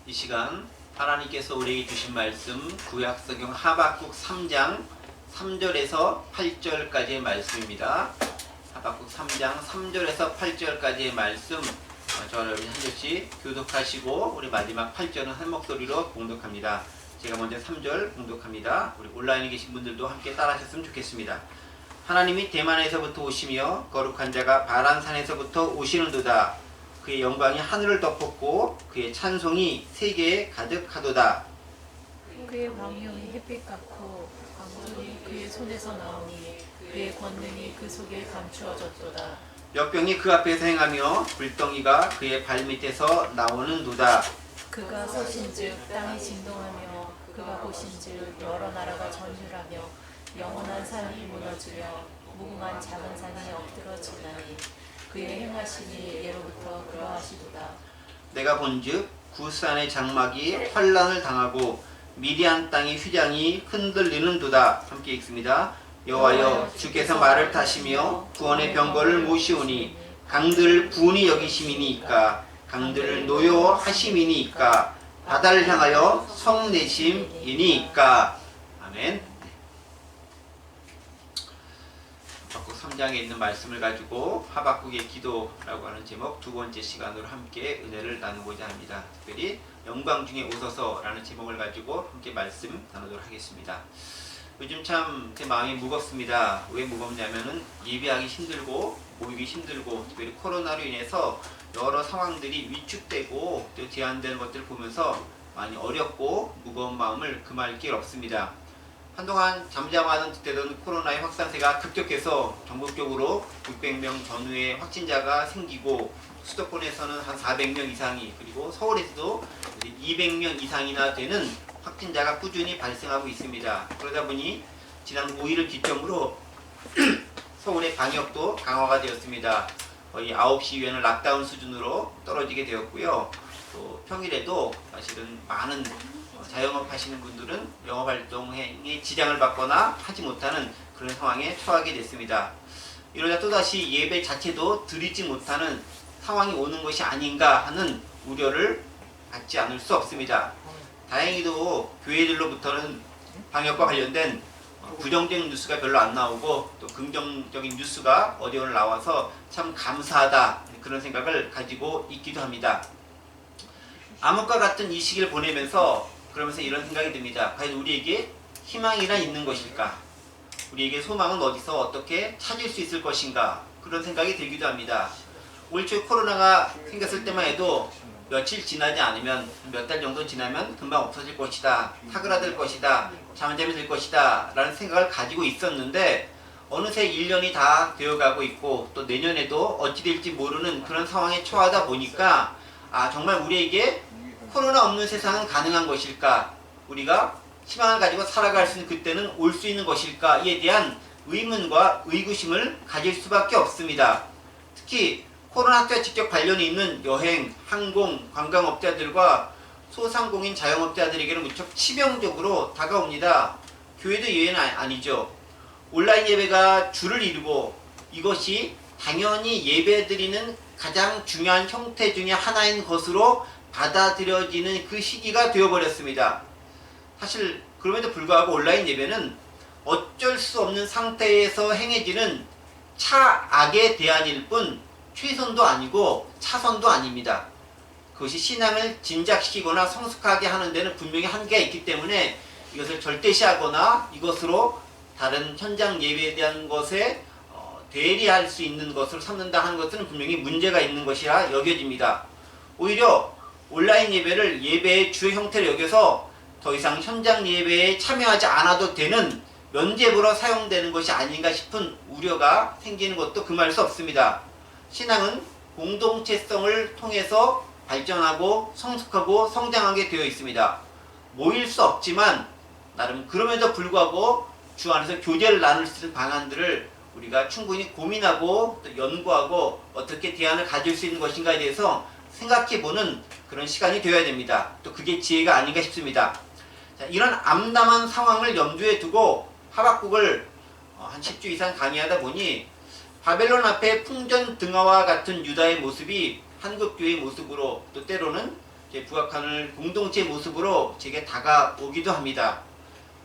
이 시간 하나님께서 우리에게 주신 말씀 구약성경 하박국 3장 3절에서 8절까지의 말씀입니다. 하박국 3장 3절에서 8절까지의 말씀 저와 여러분이 한 절씩 교독하시고 우리 마지막 8절은 한 목소리로 봉독합니다. 제가 먼저 3절 봉독합니다. 우리 온라인에 계신 분들도 함께 따라하셨으면 좋겠습니다. 하나님이 대만에서부터 오시며 거룩한 자가 바란산에서부터 오시는도다. 그의 영광이 하늘을 덮었고 그의 찬송이 세계에 가득하도다. 그의 광명이 햇빛 같고 광물이 그의 손에서 나오니 그의 권능이 그 속에 감추어졌도다. 역병이 그 앞에서 행하며 불덩이가 그의 발밑에서 나오는도다. 그가 서신즉 땅이 진동하며 그가 보신즉 여러 나라가 전율하며 영원한 산이 무너지며 무궁한 작은 산이 엎드러지나니 그의 행하심이 예로부터 그러하시도다. 내가 본즉 구산의 장막이 환란을 당하고 미디안 땅의 휘장이 흔들리는도다. 함께 읽습니다. 여호와여 주께서 말을 타시며 구원의 병거를 모시오니 강들을 부은히 여기심이니이까 강들을 노여하심이니이까 바다를 향하여 성내심이니이까. 아멘. 하박국 3장에 있는 말씀을 가지고 하박국의 기도라고 하는 제목 두 번째 시간으로 함께 은혜를 나누고자 합니다. 특별히 영광 중에 오소서라는 제목을 가지고 함께 말씀 나누도록 하겠습니다. 요즘 참 제 마음이 무겁습니다. 왜 무겁냐면은 예배하기 힘들고 모이기 힘들고 특별히 코로나로 인해서 여러 상황들이 위축되고 또 제한되는 것들을 보면서 많이 어렵고 무거운 마음을 금할 길 없습니다. 한동안 잠잠하던 때던 코로나의 확산세가 급격해서 전국적으로 600명 전후의 확진자가 생기고 수도권에서는 한 400명 이상이 그리고 서울에서도 200명 이상이나 되는 확진자가 꾸준히 발생하고 있습니다. 그러다 보니 지난 5일을 기점으로 서울의 방역도 강화가 되었습니다. 거의 9시 이후에는 락다운 수준으로 떨어지게 되었고요. 또 평일에도 사실은 많은 자영업 하시는 분들은 영업활동에 지장을 받거나 하지 못하는 그런 상황에 처하게 됐습니다. 이러다 또다시 예배 자체도 드리지 못하는 상황이 오는 것이 아닌가 하는 우려를 갖지 않을 수 없습니다. 다행히도 교회들로부터는 방역과 관련된 부정적인 뉴스가 별로 안 나오고 또 긍정적인 뉴스가 어디 오늘 나와서 참 감사하다 그런 생각을 가지고 있기도 합니다. 암흑과 같은 이 시기를 보내면서 그러면서 이런 생각이 듭니다. 과연 우리에게 희망이나 있는 것일까? 우리에게 소망은 어디서 어떻게 찾을 수 있을 것인가? 그런 생각이 들기도 합니다. 올 초에 코로나가 생겼을 때만 해도 며칠 지나지 않으면 몇 달 정도 지나면 금방 없어질 것이다. 사그라들 것이다. 잠잠이 들 것이다. 라는 생각을 가지고 있었는데 어느새 1년이 다 되어가고 있고 또 내년에도 어찌 될지 모르는 그런 상황에 처하다 보니까 정말 우리에게 코로나 없는 세상은 가능한 것일까? 우리가 희망을 가지고 살아갈 수 있는 그때는 올 수 있는 것일까에 대한 의문과 의구심을 가질 수밖에 없습니다. 특히 코로나와 직접 관련이 있는 여행, 항공, 관광업자들과 소상공인 자영업자들에게는 무척 치명적으로 다가옵니다. 교회도 예외는 아니죠. 온라인 예배가 주를 이루고 이것이 당연히 예배드리는 가장 중요한 형태 중에 하나인 것으로 받아들여지는 그 시기가 되어버렸습니다. 사실 그럼에도 불구하고 온라인 예배는 어쩔 수 없는 상태에서 행해지는 차악의 대안일 뿐 최선도 아니고 차선도 아닙니다. 그것이 신앙을 진작시키거나 성숙하게 하는 데는 분명히 한계가 있기 때문에 이것을 절대시하거나 이것으로 다른 현장 예배에 대한 것에 대리할 수 있는 것을 삼는다 하는 것은 분명히 문제가 있는 것이라 여겨집니다. 오히려 온라인 예배를 예배의 주요 형태로 여겨서 더 이상 현장 예배에 참여하지 않아도 되는 면죄부로 사용되는 것이 아닌가 싶은 우려가 생기는 것도 금할 수 없습니다. 신앙은 공동체성을 통해서 발전하고 성숙하고 성장하게 되어 있습니다. 모일 수 없지만 나름 그럼에도 불구하고 주 안에서 교제를 나눌 수 있는 방안들을 우리가 충분히 고민하고 또 연구하고 어떻게 대안을 가질 수 있는 것인가에 대해서 생각해보는 그런 시간이 되어야 됩니다. 또 그게 지혜가 아닌가 싶습니다. 자, 이런 암담한 상황을 염두에 두고 하박국을 한 10주 이상 강의하다 보니 바벨론 앞에 풍전 등화와 같은 유다의 모습이 한국교회의 모습으로 또 때로는 제 부학하는 공동체 모습으로 제게 다가오기도 합니다.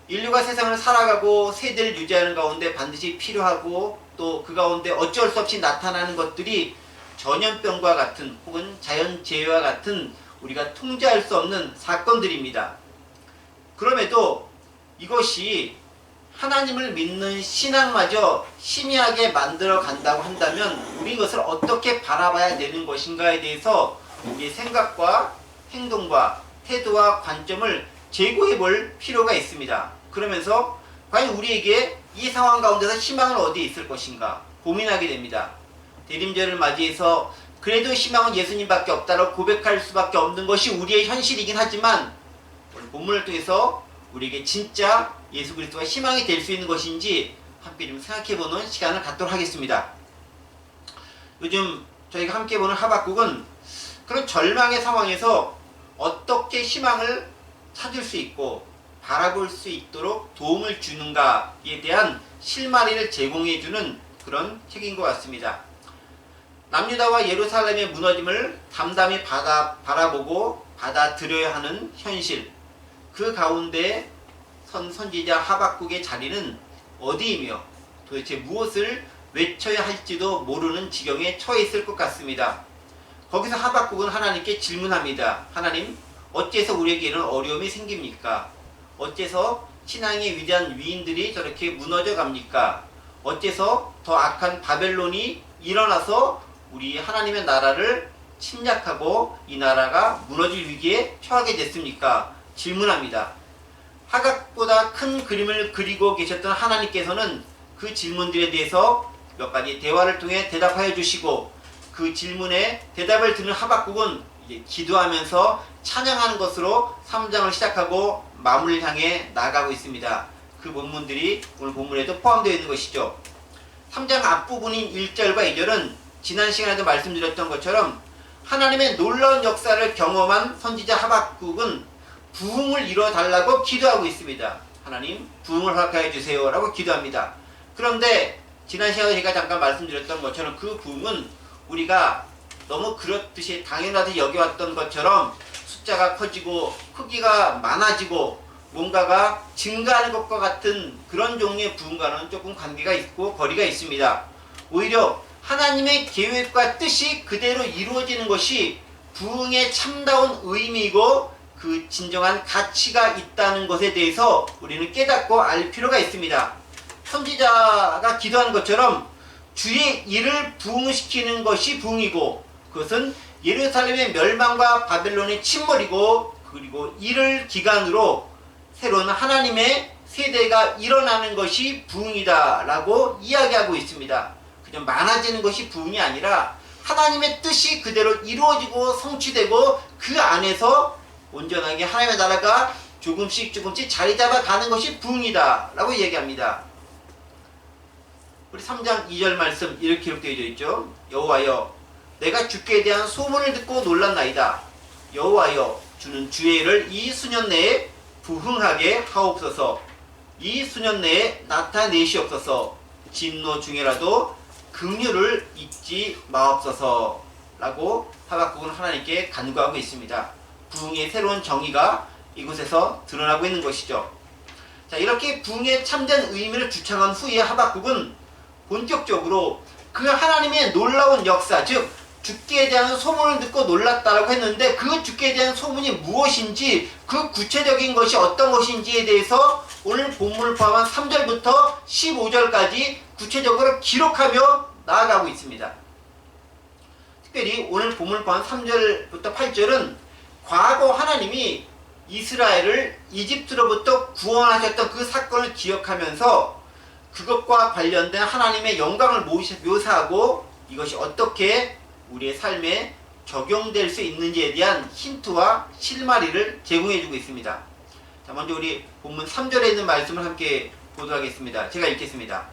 인류가 세상을 살아가고 세대를 유지하는 가운데 반드시 필요하고 또 그 가운데 어쩔 수 없이 나타나는 것들이 전염병과 같은 혹은 자연재해와 같은 우리가 통제할 수 없는 사건들입니다. 그럼에도 이것이 하나님을 믿는 신앙마저 희미하게 만들어 간다고 한다면 우리 이것을 어떻게 바라봐야 되는 것인가에 대해서 우리의 생각과 행동과 태도와 관점을 재고해 볼 필요가 있습니다. 그러면서 과연 우리에게 이 상황 가운데서 희망은 어디에 있을 것인가 고민하게 됩니다. 대림절을 맞이해서 그래도 희망은 예수님밖에 없다고 고백할 수밖에 없는 것이 우리의 현실이긴 하지만 오늘 본문을 통해서 우리에게 진짜 예수 그리스도가 희망이 될 수 있는 것인지 함께 좀 생각해보는 시간을 갖도록 하겠습니다. 요즘 저희가 함께 보는 하박국은 그런 절망의 상황에서 어떻게 희망을 찾을 수 있고 바라볼 수 있도록 도움을 주는가에 대한 실마리를 제공해주는 그런 책인 것 같습니다. 남유다와 예루살렘의 무너짐을 담담히 바라보고 받아들여야 하는 현실, 그 가운데 선지자 하박국의 자리는 어디이며 도대체 무엇을 외쳐야 할지도 모르는 지경에 처해 있을 것 같습니다. 거기서 하박국은 하나님께 질문합니다. 하나님, 어째서 우리에게 이런 어려움이 생깁니까? 어째서 신앙의 위대한 위인들이 저렇게 무너져 갑니까? 어째서 더 악한 바벨론이 일어나서 우리 하나님의 나라를 침략하고 이 나라가 무너질 위기에 처하게 됐습니까? 질문합니다. 하박보다 큰 그림을 그리고 계셨던 하나님께서는 그 질문들에 대해서 몇 가지 대화를 통해 대답하여 주시고 그 질문에 대답을 듣는 하박국은 이제 기도하면서 찬양하는 것으로 3장을 시작하고 마무리를 향해 나아가고 있습니다. 그 본문들이 오늘 본문에도 포함되어 있는 것이죠. 3장 앞부분인 1절과 2절은 지난 시간에도 말씀드렸던 것처럼 하나님의 놀라운 역사를 경험한 선지자 하박국은 부흥을 이뤄달라고 기도하고 있습니다. 하나님, 부흥을 허락하여 주세요 라고 기도합니다. 그런데 지난 시간에 제가 잠깐 말씀드렸던 것처럼 그 부흥은 우리가 너무 그렇듯이 당연하듯이 여겨왔던 것처럼 숫자가 커지고 크기가 많아지고 뭔가가 증가하는 것과 같은 그런 종류의 부흥과는 조금 관계가 있고 거리가 있습니다. 오히려 하나님의 계획과 뜻이 그대로 이루어지는 것이 부흥의 참다운 의미이고 그 진정한 가치가 있다는 것에 대해서 우리는 깨닫고 알 필요가 있습니다. 선지자가 기도하는 것처럼 주의 일을 부흥시키는 것이 부흥이고 그것은 예루살렘의 멸망과 바벨론의 침몰이고 그리고 이를 기간으로 새로운 하나님의 세대가 일어나는 것이 부흥이다 라고 이야기하고 있습니다. 그냥 많아지는 것이 부흥이 아니라 하나님의 뜻이 그대로 이루어지고 성취되고 그 안에서 온전하게 하나님의 나라가 조금씩 자리 잡아가는 것이 부흥이다 라고 얘기합니다. 우리 3장 2절 말씀 이렇게 기록되어 있죠. 여호와여, 내가 주께 대한 소문을 듣고 놀랐나이다. 여호와여, 주는 주의 일을 이 수년 내에 부흥하게 하옵소서. 이 수년 내에 나타내시옵소서. 진노 중에라도 긍휼을 잊지 마옵소서 라고 하박국은 하나님께 간구하고 있습니다. 부흥의 새로운 정의가 이곳에서 드러나고 있는 것이죠. 자, 이렇게 부흥의 참된 의미를 주창한 후에 하박국은 본격적으로 그 하나님의 놀라운 역사, 즉 주께 대한 소문을 듣고 놀랐다라고 했는데 그 주께 대한 소문이 무엇인지 그 구체적인 것이 어떤 것인지에 대해서 오늘 본문을 포함한 3절부터 15절까지 구체적으로 기록하며 나아가고 있습니다. 특별히 오늘 본문을 포함한 3절부터 8절은 과거 하나님이 이스라엘을 이집트로부터 구원하셨던 그 사건을 기억하면서 그것과 관련된 하나님의 영광을 묘사하고 이것이 어떻게 우리의 삶에 적용될 수 있는지에 대한 힌트와 실마리를 제공해주고 있습니다. 자, 먼저 우리 본문 3절에 있는 말씀을 함께 보도록 하겠습니다. 제가 읽겠습니다.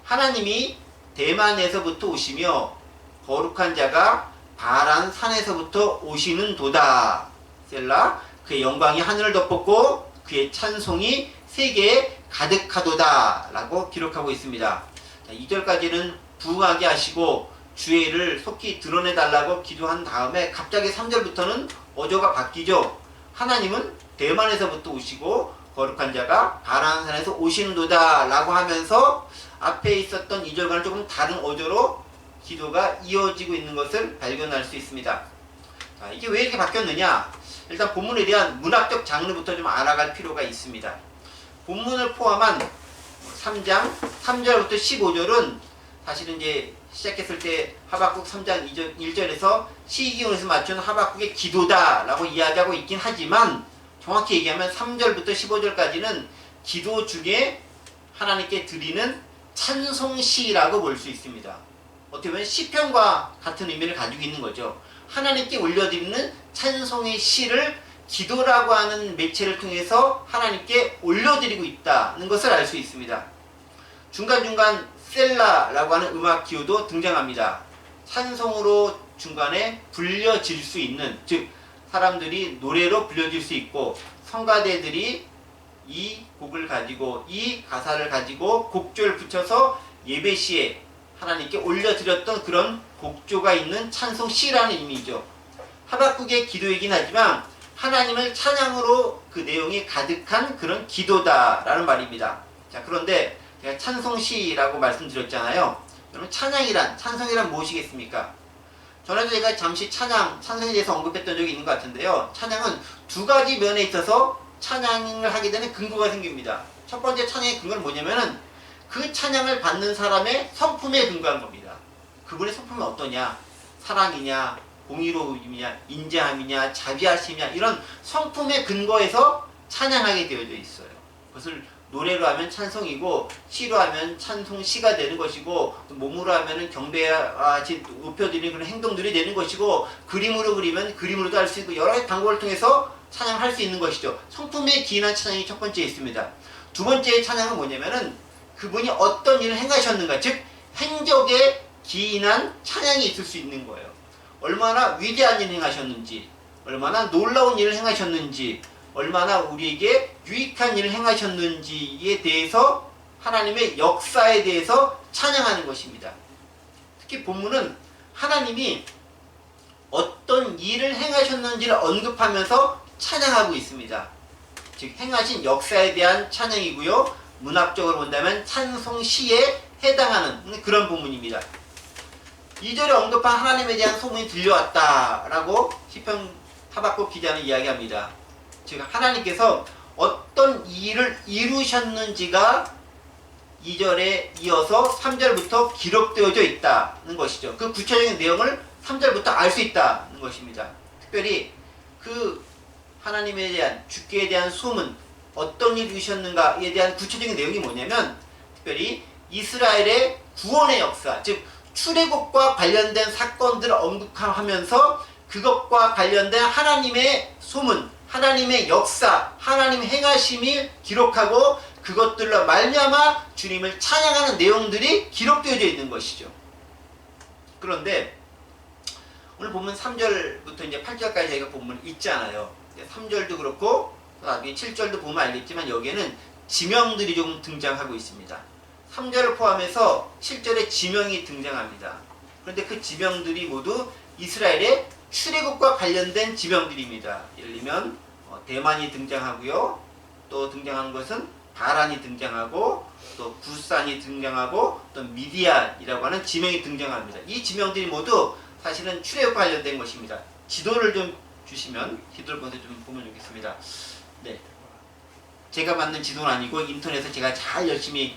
하나님이 대만에서부터 오시며 거룩한 자가 바란 산에서부터 오시는 도다. 셀라, 그의 영광이 하늘을 덮었고 그의 찬송이 세계에 가득하도다 라고 기록하고 있습니다. 자, 2절까지는 부흥하게 하시고 주의 일을 속히 드러내달라고 기도한 다음에 갑자기 3절부터는 어조가 바뀌죠. 하나님은 대만에서부터 오시고 거룩한 자가 바란산에서 오시는도다 라고 하면서 앞에 있었던 2절과는 조금 다른 어조로 기도가 이어지고 있는 것을 발견할 수 있습니다. 자, 이게 왜 이렇게 바뀌었느냐? 일단 본문에 대한 문학적 장르부터 좀 알아갈 필요가 있습니다. 본문을 포함한 3장 3절부터 15절은 사실은 이제 시작했을 때 하박국 3장 1절에서 시기온에서 맞춘 하박국의 기도다라고 이야기하고 있긴 하지만 정확히 얘기하면 3절부터 15절까지는 기도 중에 하나님께 드리는 찬송시라고 볼 수 있습니다. 어떻게 보면 시편과 같은 의미를 가지고 있는 거죠. 하나님께 올려드리는 찬송의 시를 기도라고 하는 매체를 통해서 하나님께 올려드리고 있다는 것을 알 수 있습니다. 중간중간 셀라라고 하는 음악 기호도 등장합니다. 찬송으로 중간에 불려질 수 있는, 즉 사람들이 노래로 불려질 수 있고 성가대들이 이 곡을 가지고 이 가사를 가지고 곡조를 붙여서 예배시에 하나님께 올려드렸던 그런 곡조가 있는 찬송시라는 의미죠. 하박국의 기도이긴 하지만 하나님을 찬양으로 그 내용이 가득한 그런 기도다라는 말입니다. 자, 그런데 제가 찬송시라고 말씀드렸잖아요. 그러면 찬송이란 무엇이겠습니까? 전에도 제가 잠시 찬송에 대해서 언급했던 적이 있는 것 같은데요. 찬양은 두 가지 면에 있어서 찬양을 하게 되는 근거가 생깁니다. 첫 번째 찬양의 근거는 뭐냐면은 그 찬양을 받는 사람의 성품에 근거한 겁니다. 그분의 성품은 어떠냐? 사랑이냐? 공의로움이냐? 인자함이냐? 자비하심이냐? 이런 성품에 근거해서 찬양하게 되어져 있어요. 그것을 노래로 하면 찬송이고 시로 하면 찬송시가 되는 것이고 몸으로 하면 경배와 높여드리는 그런 행동들이 되는 것이고 그림으로 그리면 그림으로도 할 수 있고 여러 가지 방법을 통해서 찬양할 수 있는 것이죠. 성품에 기인한 찬양이 첫 번째에 있습니다. 두 번째의 찬양은 뭐냐면은 그분이 어떤 일을 행하셨는가, 즉 행적에 기인한 찬양이 있을 수 있는 거예요. 얼마나 위대한 일을 행하셨는지, 얼마나 놀라운 일을 행하셨는지, 얼마나 우리에게 유익한 일을 행하셨는지에 대해서 하나님의 역사에 대해서 찬양하는 것입니다. 특히 본문은 하나님이 어떤 일을 행하셨는지를 언급하면서 찬양하고 있습니다. 즉 행하신 역사에 대한 찬양이고요. 문학적으로 본다면 찬송시에 해당하는 그런 본문입니다. 2절에 언급한 하나님에 대한 소문이 들려왔다라고 시편 하박국 기자는 이야기합니다. 즉 하나님께서 어떤 일을 이루셨는지가 2절에 이어서 3절부터 기록되어져 있다는 것이죠. 그 구체적인 내용을 3절부터 알 수 있다는 것입니다. 특별히 그 하나님에 대한 주께에 대한 소문, 어떤 일을 이루셨는가에 대한 구체적인 내용이 뭐냐면 특별히 이스라엘의 구원의 역사, 즉 출애굽과 관련된 사건들을 언급하면서 그것과 관련된 하나님의 소문, 하나님의 역사, 하나님의 행하심을 기록하고 그것들로 말미암아 주님을 찬양하는 내용들이 기록되어져 있는 것이죠. 그런데 오늘 보면 3절부터 이제 8절까지 저희가 본문을 읽잖아요. 3절도 그렇고 나중에 7절도 보면 알겠지만 여기에는 지명들이 좀 등장하고 있습니다. 3절을 포함해서 7절에 지명이 등장합니다. 그런데 그 지명들이 모두 이스라엘의 출애굽과 관련된 지명들입니다. 예를 들면 대만이 등장하고요. 또 등장하는 것은 바란이 등장하고 또 구산이 등장하고 또 미디안이라고 하는 지명이 등장합니다. 이 지명들이 모두 사실은 출애굽과 관련된 것입니다. 지도를 좀 주시면 지도를 먼저 좀 보면 좋겠습니다. 네, 제가 만든 지도는 아니고 인터넷에서 제가 잘 열심히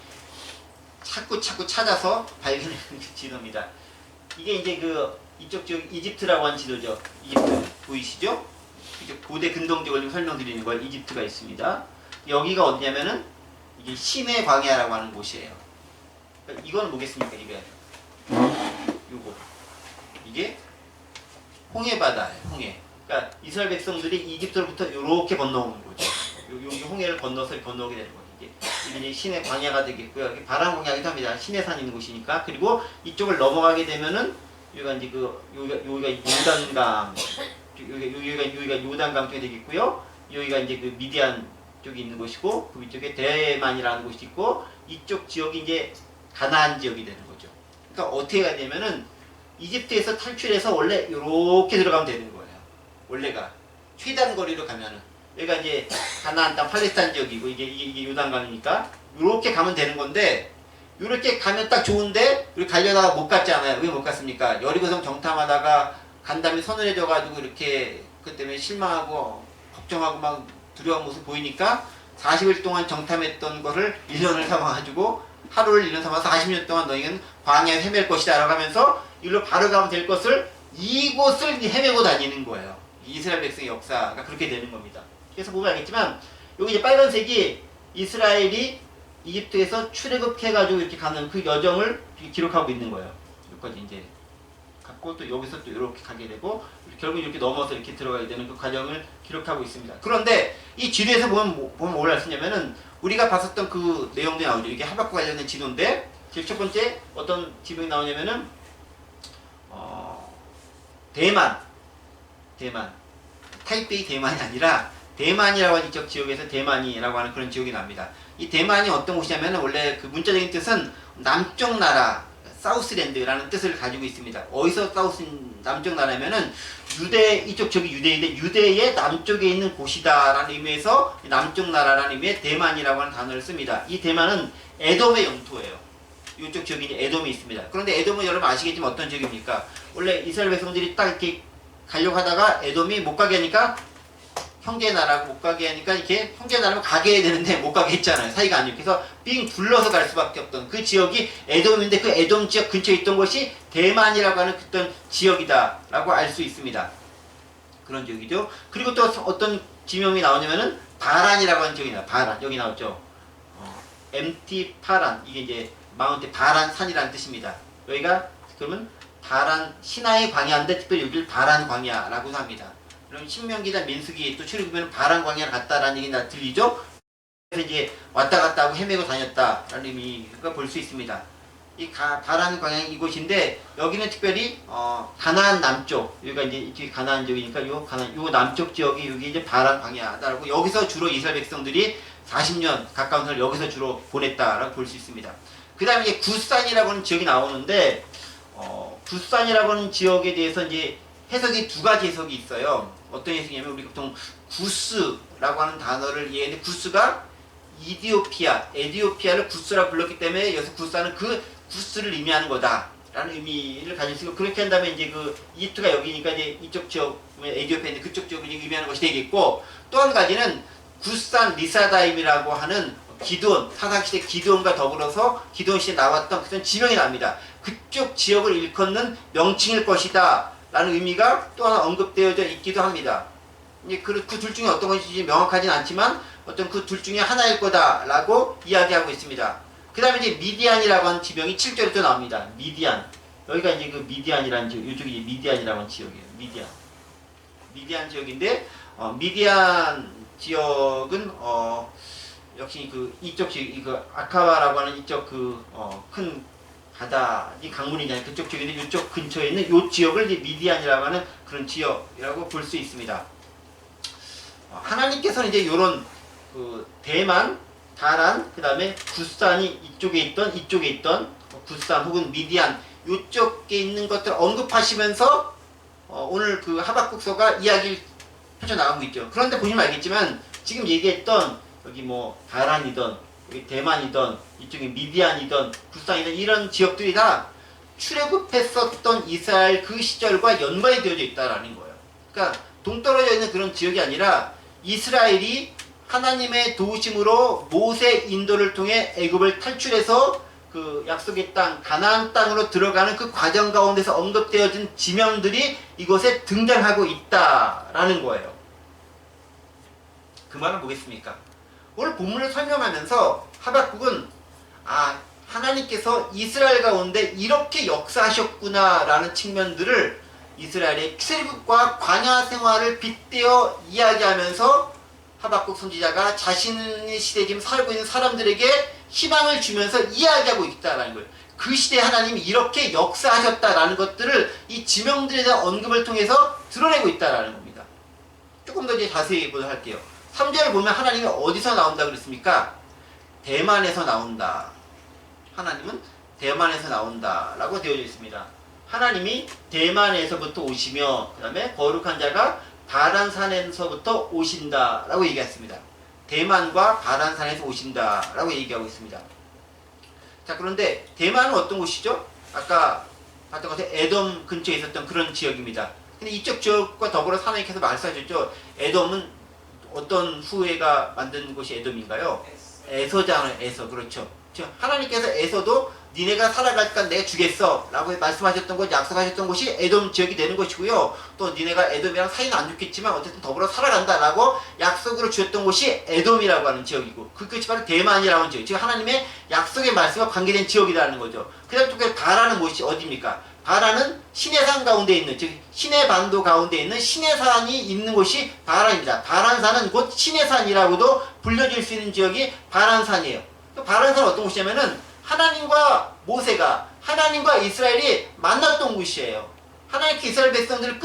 자꾸 찾아서 발견한 지도입니다. 이게 이제 그 이쪽 지역 이집트라고 하는 지도죠. 이집트 보이시죠? 이제 고대 근동적으로 설명드리는 걸 이집트가 있습니다. 여기가 어디냐면은 이게 시내 광야라고 하는 곳이에요. 그러니까 이거는 뭐겠습니까? 요거 이게 홍해 바다예요. 홍해. 그러니까 이스라엘 백성들이 이집트로부터 이렇게 건너오는 거죠. 여기 홍해를 건너서 건너오게 되는 거죠. 이게 이제 시내 광야가 되겠고요. 여기 바람 광야기도 합니다. 시내산 있는 곳이니까. 그리고 이쪽을 넘어가게 되면은 여기가 이제 여기가 요단강, 여기가 요단강 쪽이 되겠고요. 여기가 이제 그 미디안 쪽이 있는 곳이고 그 위쪽에 대만이라는 곳이 있고 이쪽 지역이 이제 가나안 지역이 되는 거죠. 그러니까 어떻게 가야 되면은 이집트에서 탈출해서 원래 이렇게 들어가면 되는 거예요. 원래가 최단 거리로 가면은 여기가 이제 가나안 땅 팔레스타인 지역이고 이게 요단강이니까 이렇게 가면 되는 건데 이렇게 가면 딱 좋은데 우리 가려다가 못 갔지 않아요? 왜 못 갔습니까? 여리고성 정탐하다가 간 다음에 서늘해져가지고 이렇게 그 때문에 실망하고 걱정하고 막 두려운 모습 보이니까 40일 동안 정탐했던 거를 1년을 삼아가지고 하루를 1년 삼아서 40년 동안 너희는 광야에 헤맬 것이다 라고 하면서 일로 바로 가면 될 것을 이곳을 헤매고 다니는 거예요. 이스라엘 백성의 역사가 그렇게 되는 겁니다. 그래서 보면 알겠지만 여기 이제 빨간색이 이스라엘이 이집트에서 출애굽해가지고 이렇게 가는 그 여정을 기록하고 있는 거예요. 여기까지 이제 갔고 또 여기서 또 이렇게 가게 되고 결국 이렇게 넘어서 이렇게 들어가게 되는 그 과정을 기록하고 있습니다. 그런데 이 지도에서 보면 뭘 알 수 있냐면은 우리가 봤었던 그 내용들이 나오죠. 이게 하박국 관련된 지도인데 지금 첫 번째 어떤 지도가 나오냐면은 대만 타이베이 대만이 아니라 대만이라고 하는 이쪽 지역에서 대만이라고 하는 그런 지역이 납니다. 이 대만이 어떤 곳이냐면 원래 그 문자적인 뜻은 남쪽 나라, 사우스랜드라는 뜻을 가지고 있습니다. 어디서 남쪽 나라면은 이쪽 지역이 유대인데 유대의 남쪽에 있는 곳이다라는 의미에서 남쪽 나라라는 의미의 대만이라고 하는 단어를 씁니다. 이 대만은 에돔의 영토예요. 이쪽 지역이 이제 에돔이 있습니다. 그런데 에돔은 여러분 아시겠지만 어떤 지역입니까? 원래 이스라엘 백성들이 딱 이렇게 가려고 하다가 에돔이 못 가게 하니까 형제 나라고 못 가게 하니까 이렇게 형제 나라면 가게 해야 되는데 못 가게 했잖아요. 사이가 안 좋게. 그래서 삥 둘러서 갈 수밖에 없던 그 지역이 에돔인데 그 에돔 지역 근처에 있던 것이 대만이라고 하는 어떤 지역이다라고 알 수 있습니다. 그런 지역이죠. 그리고 또 어떤 지명이 나오냐면은 바란이라고 하는 지역이 나와요. 바란. 여기 나왔죠. MT 파란. 이게 이제 마운트 바란 산이라는 뜻입니다. 여기가 그러면 바란 시나이 광야인데 특별히 여기를 바란 광야라고 합니다. 그럼 신명기나 민수기 또 출애굽하면 바란 광야를 갔다라는 얘기 나 들리죠? 그래서 이제 왔다 갔다 하고 헤매고 다녔다라는 의미가 볼 수 있습니다. 이 바란 광야 이곳인데 여기는 특별히 가나안 남쪽 여기가 이제 이쪽이 가나안 지역이니까 요 남쪽 지역이 여기 이제 바란 광야다라고 여기서 주로 이스라엘 백성들이 40년 가까운 시간을 여기서 주로 보냈다라고 볼 수 있습니다. 그 다음에 이제 구산이라고 하는 지역이 나오는데 구산이라고 하는 지역에 대해서 이제 해석이 두 가지 해석이 있어요. 어떤 해석이냐면 우리 보통 구스라고 하는 단어를 이해했는데 구스가 에디오피아를 구스라고 불렀기 때문에 여기서 구스는 그 구스를 의미하는 거다라는 의미를 가지고 있고 그렇게 한다면 이제 그 이집트가 여기니까 이제 이쪽 지역 에디오피아인데 그쪽 지역을 의미하는 것이 되겠고 또 한 가지는 구산 리사다임이라고 하는 기드온 사사시대 기드온과 더불어서 기드온 시대에 나왔던 그런 지명이 납니다. 그쪽 지역을 일컫는 명칭일 것이다 라는 의미가 또 하나 언급되어져 있기도 합니다. 이제 그 둘 중에 어떤 것인지 명확하진 않지만 어떤 그 둘 중에 하나일 거다라고 이야기하고 있습니다. 그 다음에 이제 미디안이라고 하는 지명이 7절에 또 나옵니다. 미디안. 여기가 이제 그 미디안이라는 지역, 이쪽이 이제 미디안이라고 하는 지역이에요. 미디안 지역인데, 미디안 지역은, 역시 이쪽 지역, 아카바라고 하는 이쪽 큰 바다, 이 강물이냐, 그쪽 지역인데, 이쪽 근처에 있는 이 지역을 이제 미디안이라고 하는 그런 지역이라고 볼 수 있습니다. 하나님께서는 이제 요런, 대만, 바란, 그 다음에 구산이 이쪽에 있던 구산 혹은 미디안, 요쪽에 있는 것들 언급하시면서, 오늘 그 하박국서가 이야기를 펼쳐나가고 있죠. 그런데 보시면 알겠지만, 지금 얘기했던, 여기 바란이던, 여기 대만이던, 이쪽에 미디안이던, 구산이던, 이런 지역들이 다 출애굽했었던 이스라엘 그 시절과 연관이 되어져 있다라는 거예요. 그러니까 동떨어져 있는 그런 지역이 아니라 이스라엘이 하나님의 도우심으로 모세 인도를 통해 애굽을 탈출해서 그 약속의 땅 가나안 땅으로 들어가는 그 과정 가운데서 언급되어진 지명들이 이곳에 등장하고 있다라는 거예요. 그 말은 뭐겠습니까? 오늘 본문을 설명하면서 하박국은 하나님께서 이스라엘 가운데 이렇게 역사하셨구나 라는 측면들을 이스라엘의 출애굽과 광야 생활을 빗대어 이야기하면서 하박국 선지자가 자신의 시대에 지금 살고 있는 사람들에게 희망을 주면서 이야기하고 있다라는 거예요. 그 시대에 하나님이 이렇게 역사하셨다라는 것들을 이 지명들에 대한 언급을 통해서 드러내고 있다라는 겁니다. 조금 더 이제 자세히 보도록 할게요. 3절을 보면 하나님이 어디서 나온다 그랬습니까? 대만에서 나온다. 하나님은 대만에서 나온다 라고 되어져 있습니다. 하나님이 대만에서부터 오시며 그 다음에 거룩한 자가 바란산에서부터 오신다라고 얘기했습니다. 대만과 바란산에서 오신다라고 얘기하고 있습니다. 자, 그런데 대만은 어떤 곳이죠? 아까 봤던 것처럼 에돔 근처에 있었던 그런 지역입니다. 근데 이쪽 지역과 더불어 하나님께서 말씀하셨죠. 에돔은 어떤 후예가 만든 곳이 에돔인가요? 에서잖아요. 에서. 그렇죠. 하나님께서 에서도 니네가 살아갈까 내가 주겠어 라고 말씀하셨던 곳, 약속하셨던 곳이 에돔 지역이 되는 것이고요. 또 니네가 에돔이랑 사이는 안 좋겠지만 어쨌든 더불어 살아간다 라고 약속으로 주셨던 곳이 에돔이라고 하는 지역이고, 그 끝이 바로 대만이라고 하는 지역, 즉 하나님의 약속의 말씀과 관계된 지역이라는 거죠. 그 다음 또 바라는 곳이 어디입니까? 바라는 시내산 가운데 있는, 즉 시내반도 가운데 있는 시내산이 있는 곳이 바란입니다. 바란산은 곧 시내산이라고도 불려질 수 있는 지역이 바란산이에요. 바란산은 어떤 곳이냐면은 하나님과 모세가, 하나님과 이스라엘이 만났던 곳이에요. 하나님께 이스라엘 백성들을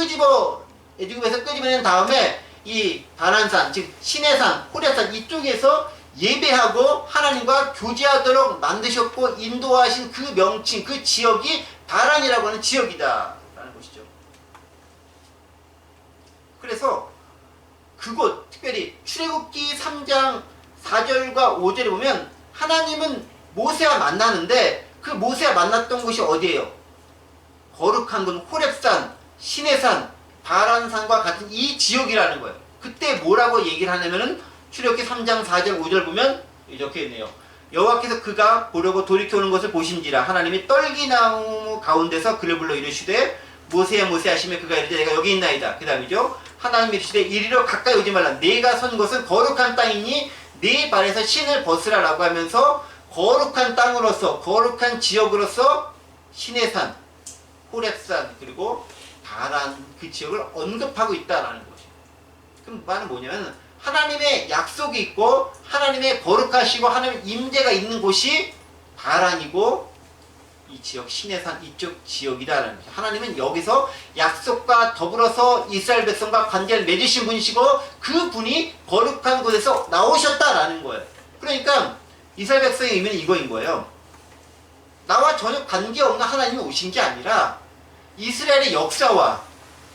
애굽에서 끄집어낸 다음에 이 바란산, 즉 시내산, 호렙산 이쪽에서 예배하고 하나님과 교제하도록 만드셨고 인도하신 그 명칭, 그 지역이 바란이라고 하는 지역이다라는 것이죠. 그래서 그곳, 특별히 출애굽기 3장 4절과 5절에 보면 하나님은 모세와 만나는데 그 모세와 만났던 곳이 어디예요? 거룩한 곳, 호렙산, 시내산, 바란산과 같은 이 지역이라는 거예요. 그때 뭐라고 얘기를 하냐면은 출애굽기 3장 4절 5절 보면 이렇게 있네요. 여호와께서 그가 보려고 돌이켜오는 것을 보신지라 하나님이 떨기나무 가운데서 그를 불러 이르시되 모세야 모세 하시며 그가 이르되 내가 여기 있나이다. 그 다음이죠. 하나님이 이르시되 이리로 가까이 오지 말라. 내가 선 곳은 거룩한 땅이니 네 발에서 신을 벗으라 라고 하면서 거룩한 땅으로서, 거룩한 지역으로서 시내산, 호렙산, 그리고 바란 그 지역을 언급하고 있다라는 거죠. 그럼 말은 뭐냐면 하나님의 약속이 있고 하나님의 거룩하시고 하나님의 임재가 있는 곳이 바란이고 이 지역 시내산 이쪽 지역이다라는 거죠. 하나님은 여기서 약속과 더불어서 이스라엘 백성과 관계를 맺으신 분이시고 그 분이 거룩한 곳에서 나오셨다라는 거예요. 그러니까 이스라엘 백성의 의미는 이거인 거예요. 나와 전혀 관계없는 하나님이 오신 게 아니라 이스라엘의 역사와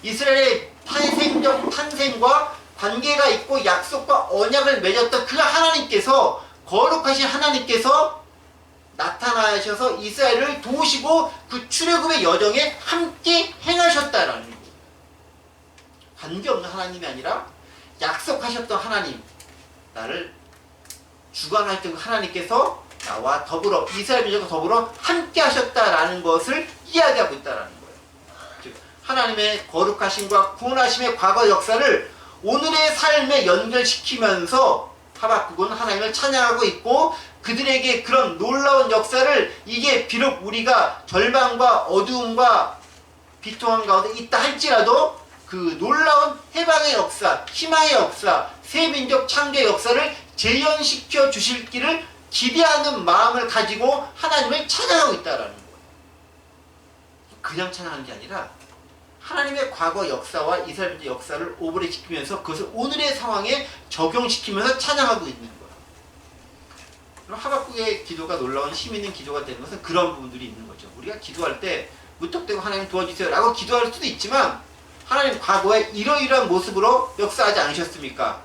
이스라엘의 탄생과 관계가 있고 약속과 언약을 맺었던 그 하나님께서, 거룩하신 하나님께서 나타나셔서 이스라엘을 도우시고 그 출애굽의 여정에 함께 행하셨다라는 거예요. 관계없는 하나님이 아니라 약속하셨던 하나님, 나를 주관하셨던 하나님께서 나와 더불어 이스라엘 민족과 더불어 함께 하셨다라는 것을 이야기하고 있다라는 거예요. 즉 하나님의 거룩하심과 구원하심의 과거 역사를 오늘의 삶에 연결시키면서 하박국은 하나님을 찬양하고 있고 그들에게 그런 놀라운 역사를, 이게 비록 우리가 절망과 어두움과 비통함 가운데 있다 할지라도 그 놀라운 해방의 역사, 희망의 역사, 새민족 창조의 역사를 재현시켜 주실 길을 기대하는 마음을 가지고 하나님을 찬양하고 있다라는 거예요. 그냥 찬양하는 게 아니라 하나님의 과거 역사와 이스라엘의 역사를 오버랩시키면서 그것을 오늘의 상황에 적용시키면서 찬양하고 있는 거예요. 그럼 하박국의 기도가 놀라운 힘 있는 기도가 되는 것은 그런 부분들이 있는 거죠. 우리가 기도할 때 무턱대고 하나님 도와주세요 라고 기도할 수도 있지만 하나님 과거에 이러이러한 모습으로 역사하지 않으셨습니까?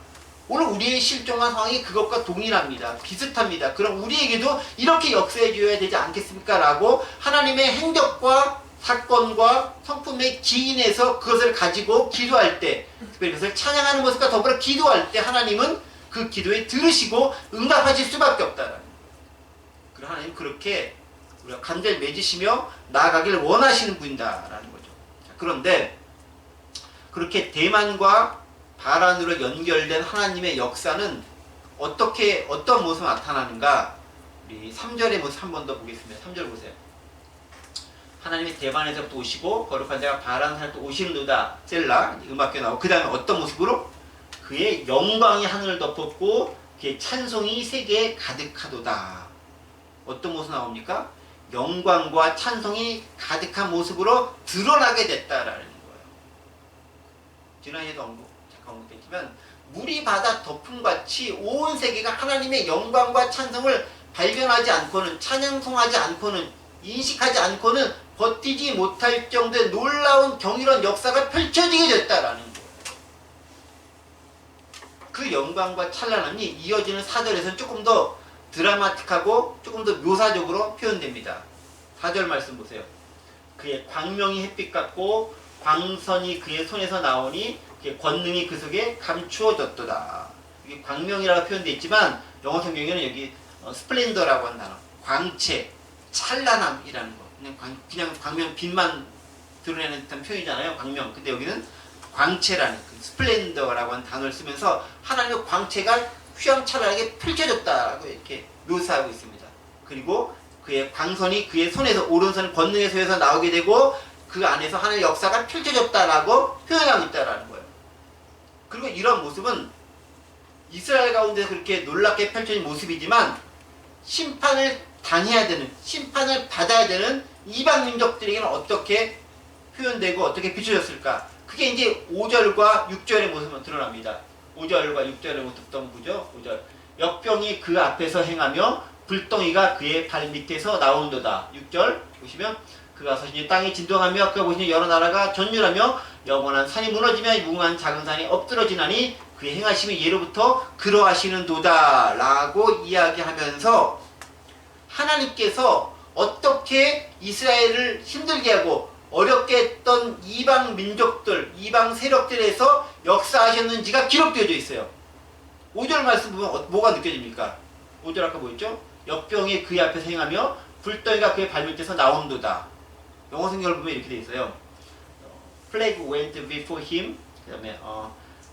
오늘 우리의 실종한 상황이 그것과 동일합니다. 비슷합니다. 그럼 우리에게도 이렇게 역사해 줘야 되지 않겠습니까? 라고 하나님의 행적과 사건과 성품의 기인에서 그것을 가지고 기도할 때, 특별히 그것을 찬양하는 모습과 더불어 기도할 때 하나님은 그 기도에 들으시고 응답하실 수밖에 없다라는 거예요. 그럼 하나님 그렇게 우리가 간절히 맺으시며 나아가기를 원하시는 분이다라는 거죠. 그런데 그렇게 대만과 바란으로 연결된 하나님의 역사는 어떤 모습으로 나타나는가? 우리 3절의 모습 한 번 더 보겠습니다. 3절 보세요. 하나님이 대만에서부터 오시고 거룩한 자가 바란산에서 오시는도다. 셀라 음악교 나오고 그 다음에 어떤 모습으로? 그의 영광이 하늘을 덮었고 그의 찬송이 세계에 가득하도다. 어떤 모습 나옵니까? 영광과 찬송이 가득한 모습으로 드러나게 됐다라는 거예요. 지난해에도 잠깐 언급했지만 물이 바다 덮음같이 온 세계가 하나님의 영광과 찬송을 발견하지 않고는, 찬양송하지 않고는, 인식하지 않고는 버티지 못할 정도의 놀라운 경이로운 역사가 펼쳐지게 됐다라는 거예요. 그 영광과 찬란함이 이어지는 4절에서는 조금 더 드라마틱하고 조금 더 묘사적으로 표현됩니다. 4절 말씀 보세요. 그의 광명이 햇빛 같고 광선이 그의 손에서 나오니 그의 권능이 그 속에 감추어졌도다. 이게 광명이라고 표현되어 있지만 영어 성경에는 여기 스플렌더라고 하는 단어, 광채, 찬란함이라는 거. 그냥 광명, 빛만 드러내는 듯한 표현이잖아요. 광명. 근데 여기는 광채라는 그 스플렌더라고 하는 단어를 쓰면서 하나님의 광채가 휘황찬란하게 펼쳐졌다고 이렇게 묘사하고 있습니다. 그리고 그의 광선이 그의 손에서, 오른손 권능의 손에서 나오게 되고 그 안에서 하나님의 역사가 펼쳐졌다라고 표현하고 있다라는 거예요. 그리고 이런 모습은 이스라엘 가운데 그렇게 놀랍게 펼쳐진 모습이지만 심판을 당해야 되는, 심판을 받아야 되는 이방 민족들에게는 어떻게 표현되고 어떻게 비춰졌을까? 그게 이제 5절과 6절의 모습은 드러납니다. 5절과 6절의 모습 또 보죠. 5절. 역병이 그 앞에서 행하며 불덩이가 그의 발 밑에서 나온도다. 6절 보시면 그가 서시니 땅이 진동하며 그가 보시니 여러 나라가 전율하며 영원한 산이 무너지며 무궁한 작은 산이 엎드러지나니 그의 행하심이 예로부터 그러하시는도다 라고 이야기하면서 하나님께서 어떻게 이스라엘을 힘들게 하고 어렵게 했던 이방 민족들, 이방 세력들에서 역사하셨는지가 기록되어져 있어요. 5절 말씀 보면 뭐가 느껴집니까? 5절 아까 뭐였죠? 역병이 그의 앞에서 행하며 불덩이가 그의 발밑에서 나온도다. 영어 성경을 보면 이렇게 돼 있어요. Plague went before him. 그 다음에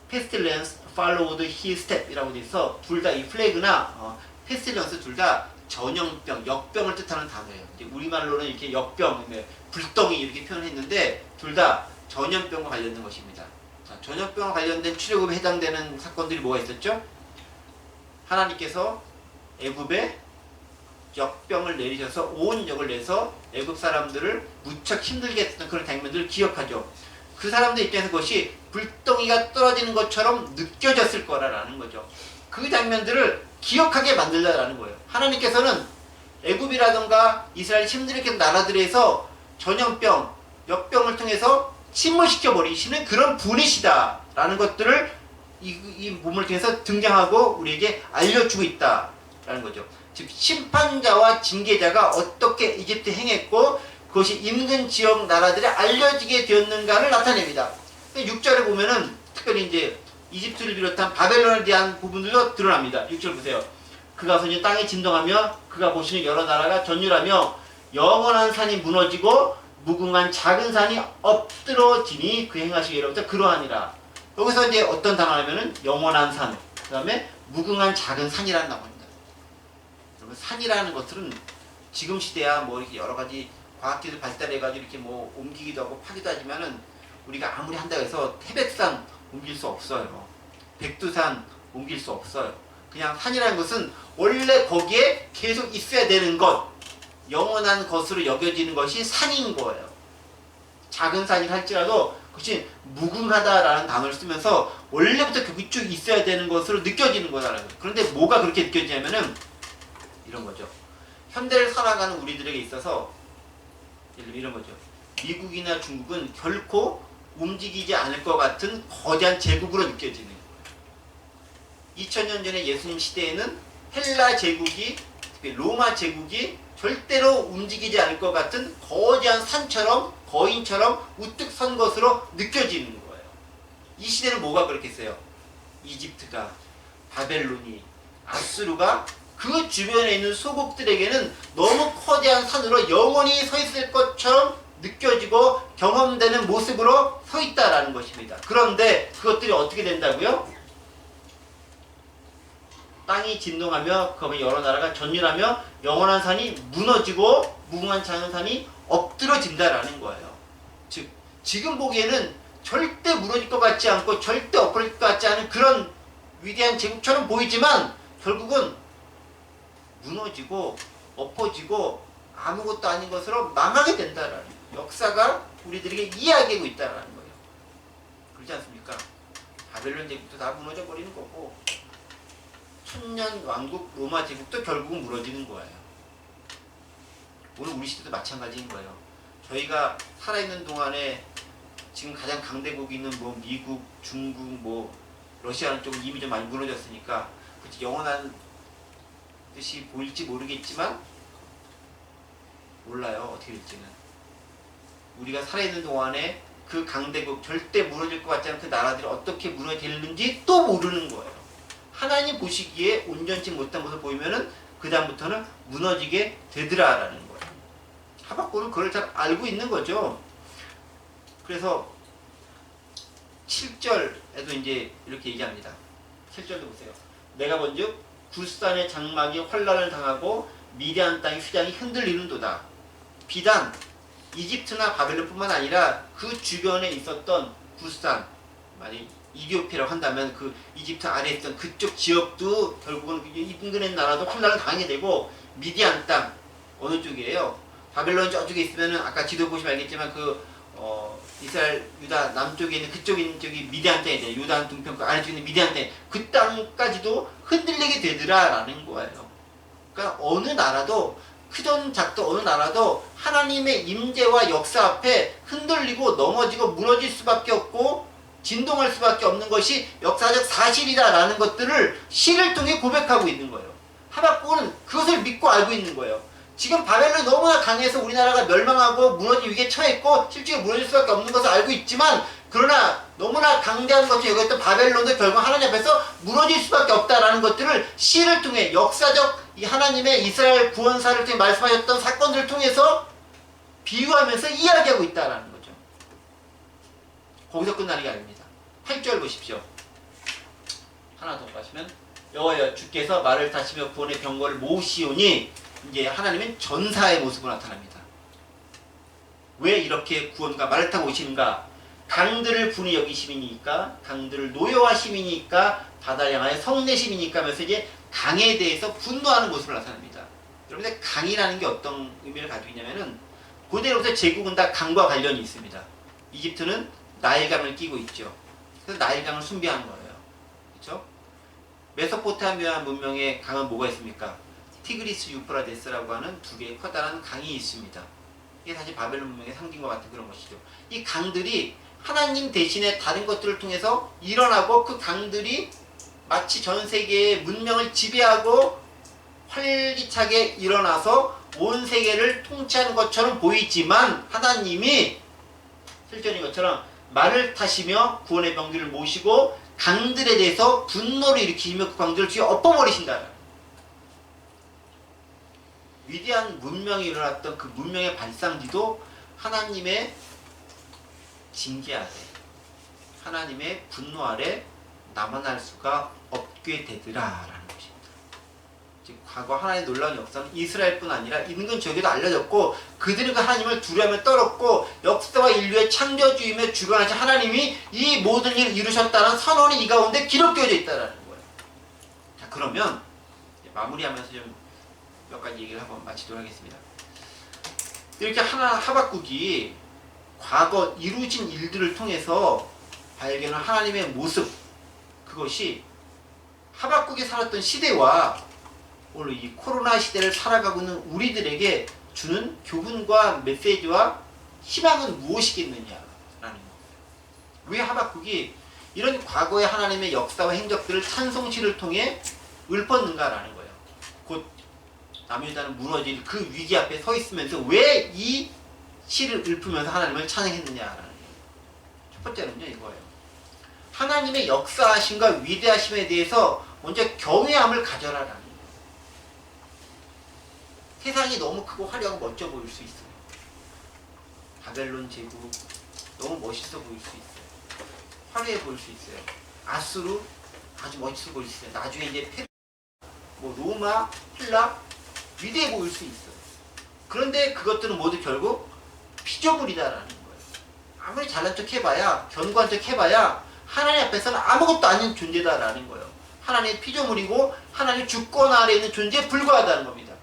pestilence followed his step 이라고 돼 있어. 둘 다 이 플래그나 pestilence 둘 다 전염병, 역병을 뜻하는 단어예요. 이제 우리말로는 이렇게 역병, 불덩이 이렇게 표현했는데 둘 다 전염병과 관련된 것입니다. 자, 전염병과 관련된 출애굽에 해당되는 사건들이 뭐가 있었죠? 하나님께서 애굽에 역병을 내리셔서 온 역을 내서 애굽 사람들을 무척 힘들게 했던 그런 장면들을 기억하죠. 그 사람들 입장에서 그것이 불덩이가 떨어지는 것처럼 느껴졌을 거라는 거죠. 그 장면들을 기억하게 만들자라는 거예요. 하나님께서는 애굽이라든가 이스라엘 힘들게 했던 나라들에서 전염병, 역병을 통해서 침몰시켜 버리시는 그런 분이시다라는 것들을 이 몸을 통해서 등장하고 우리에게 알려주고 있다라는 거죠. 즉 심판자와 징계자가 어떻게 이집트에 행했고 그것이 인근 지역 나라들에 알려지게 되었는가를 나타냅니다. 6절에 보면은 특별히 이제 이집트를 비롯한 바벨론에 대한 부분들도 드러납니다. 6절 보세요. 그가 서니 땅이 진동하며 그가 보시는 여러 나라가 전율하며 영원한 산이 무너지고 무궁한 작은 산이 엎드러지니 그 행하시기 예로부터 그러하니라. 여기서 이제 어떤 단어냐면은 영원한 산, 그 다음에 무궁한 작은 산이라는 단어입니다. 여러분 산이라는 것들은 지금 시대야 뭐 이렇게 여러 가지 과학기술 발달해가지고 이렇게 뭐 옮기기도 하고 파기도 하지만은 우리가 아무리 한다고 해서 태백산 옮길 수 없어요. 백두산 옮길 수 없어요. 그냥 산이라는 것은 원래 거기에 계속 있어야 되는 것, 영원한 것으로 여겨지는 것이 산인 거예요. 작은 산이 할지라도 그것이 무궁하다라는 단어를 쓰면서 원래부터 거기 쭉 있어야 되는 것으로 느껴지는 거다라는 거예요. 그런데 뭐가 그렇게 느껴지냐면은 이런 거죠. 현대를 살아가는 우리들에게 있어서 이런 거죠. 미국이나 중국은 결코 움직이지 않을 것 같은 거대한 제국으로 느껴지는 거예요. 2000년 전에 예수님 시대에는 헬라 제국이, 특히 로마 제국이 절대로 움직이지 않을 것 같은 거대한 산처럼 거인처럼 우뚝 선 것으로 느껴지는 거예요. 이 시대는 뭐가 그렇겠어요? 이집트가, 바벨론이, 아수르가 그 주변에 있는 소국들에게는 너무 거대한 산으로 영원히 서 있을 것처럼 느껴지고 경험되는 모습으로 서 있다라는 것입니다. 그런데 그것들이 어떻게 된다고요? 땅이 진동하며 거기 여러 나라가 전율하며 영원한 산이 무너지고 무궁한 작은 산이 엎드러진다라는 거예요. 즉 지금 보기에는 절대 무너질 것 같지 않고 절대 엎어질 것 같지 않은 그런 위대한 제국처럼 보이지만 결국은 무너지고 엎어지고 아무것도 아닌 것으로 망하게 된다라는 역사가 우리들에게 이야기하고 있다라는 거예요. 그렇지 않습니까? 바벨론 제국도 다 무너져 버리는 거고 천년 왕국 로마 제국도 결국은 무너지는 거예요. 오늘 우리 시대도 마찬가지인 거예요. 저희가 살아있는 동안에 지금 가장 강대국이 있는 뭐 미국, 중국, 뭐 러시아는 좀 이미 좀 많이 무너졌으니까 그치, 영원한 뜻이 보일지 모르겠지만 몰라요. 어떻게 될지는. 우리가 살아있는 동안에 그 강대국 절대 무너질 것 같지 않은 그 나라들이 어떻게 무너지는지 또 모르는 거예요. 하나님 보시기에 온전치 못한 것을 보이면은 그 다음부터는 무너지게 되더라라는 거예요. 하박국은 그걸 잘 알고 있는 거죠. 그래서 7절에도 이제 이렇게 얘기합니다. 7절도 보세요. 내가 본즉 굿산의 장막이 환란을 당하고 미디안 땅의 휘장이 흔들리는도다. 비단 이집트나 바벨론뿐만 아니라 그 주변에 있었던 굿산, 만약 이디오피아라고 한다면 그 이집트 아래에 있던 그쪽 지역도 결국은 인근의 나라도 환란을 당하게 되고, 미디안 땅 어느 쪽이에요? 바벨론 저쪽에 있으면은 아까 지도 보시면 알겠지만 이스라엘 유다 남쪽에 있는 그쪽에 있는 저기 미디안 땅이 돼요. 유다 동편 그 아래쪽에 있는 미디안 땅, 그 땅까지도 흔들리게 되더라라는 거예요. 그러니까 어느 나라도 크든 작든 어느 나라도 하나님의 임재와 역사 앞에 흔들리고 넘어지고 무너질 수밖에 없고 진동할 수밖에 없는 것이 역사적 사실이다라는 것들을 시를 통해 고백하고 있는 거예요. 하박국은 그것을 믿고 알고 있는 거예요. 지금 바벨론이 너무나 강해서 우리나라가 멸망하고 무너질 위기에 처했고 실제로 무너질 수밖에 없는 것을 알고 있지만, 그러나 너무나 강대한 것이 여기였던 바벨론도 결국 하나님 앞에서 무너질 수밖에 없다라는 것들을 시를 통해 역사적 이 하나님의 이스라엘 구원사를 통해 말씀하셨던 사건들을 통해서 비유하면서 이야기하고 있다라는 거죠. 거기서 끝나는 게 아닙니다. 8절 보십시오. 하나 더 가시면 여호와 주께서 말을 타시며 구원의 병거를 모으시오니, 이제 하나님은 전사의 모습으로 나타납니다. 왜 이렇게 구원과 말을 타고 오시는가? 강들을 분이 여기심이니까, 강들을 노여하심이니까, 바다를 향하여 성내심이니까 하면서 이제 강에 대해서 분노하는 모습을 나타냅니다. 여러분들 강이라는 게 어떤 의미를 가지고 있냐면은 고대로부터 제국은 다 강과 관련이 있습니다. 이집트는 나일강을 끼고 있죠. 그래서 나일강을 숭배하는 거예요. 그렇죠? 메소포타미아 문명의 강은 뭐가 있습니까? 티그리스 유프라데스라고 하는 두 개의 커다란 강이 있습니다. 이게 사실 바벨론 문명의 상징과 같은 그런 것이죠. 이 강들이 하나님 대신에 다른 것들을 통해서 일어나고, 그 강들이 마치 전 세계의 문명을 지배하고 활기차게 일어나서 온 세계를 통치하는 것처럼 보이지만, 하나님이 실전인 것처럼 말을 타시며 구원의 병기를 모시고 강들에 대해서 분노를 일으키시며 그 강들을 뒤에 엎어버리신다. 위대한 문명이 일어났던 그 문명의 발상지도 하나님의 징계 아래, 하나님의 분노 아래 남아날 수가 없게 되더라라는 것입니다. 즉 과거 하나님의 놀라운 역사는 이스라엘뿐 아니라 인근 지역에도 알려졌고, 그들은 그 하나님을 두려움에 떨었고, 역사와 인류의 창조주이며 주관하신 하나님이 이 모든 일을 이루셨다는 선언이 이 가운데 기록되어져 있다는 거예요. 자, 그러면 마무리하면서 좀 몇 가지 얘기를 한번 마치도록 하겠습니다. 이렇게 하박국이 과거 이루어진 일들을 통해서 발견한 하나님의 모습, 그것이 하박국이 살았던 시대와 오늘 이 코로나 시대를 살아가고 있는 우리들에게 주는 교훈과 메시지와 희망은 무엇이겠느냐라는 거예요. 왜 하박국이 이런 과거의 하나님의 역사와 행적들을 찬송시를 통해 읊었는가라는 거예요. 곧 남유다는 무너질 그 위기 앞에 서 있으면서 왜 이 시를 읊으면서 하나님을 찬양했느냐라는 거예요. 첫 번째는요, 이거예요. 하나님의 역사하심과 위대하심에 대해서 먼저 경외함을 가져라라는 거예요. 세상이 너무 크고 화려하고 멋져 보일 수 있어요. 바벨론 제국 너무 멋있어 보일 수 있어요. 화려해 보일 수 있어요. 아수르 아주 멋있어 보일 수 있어요. 나중에 이제 로마, 힐라 위대해 보일 수 있어요. 그런데 그것들은 모두 결국 피조물이다라는 거예요. 아무리 잘난 척 해봐야, 견고한 척 해봐야 하나님 앞에서는 아무것도 아닌 존재다라는 거예요. 하나님의 피조물이고 하나님의 주권 아래에 있는 존재에 불과하다는 겁니다.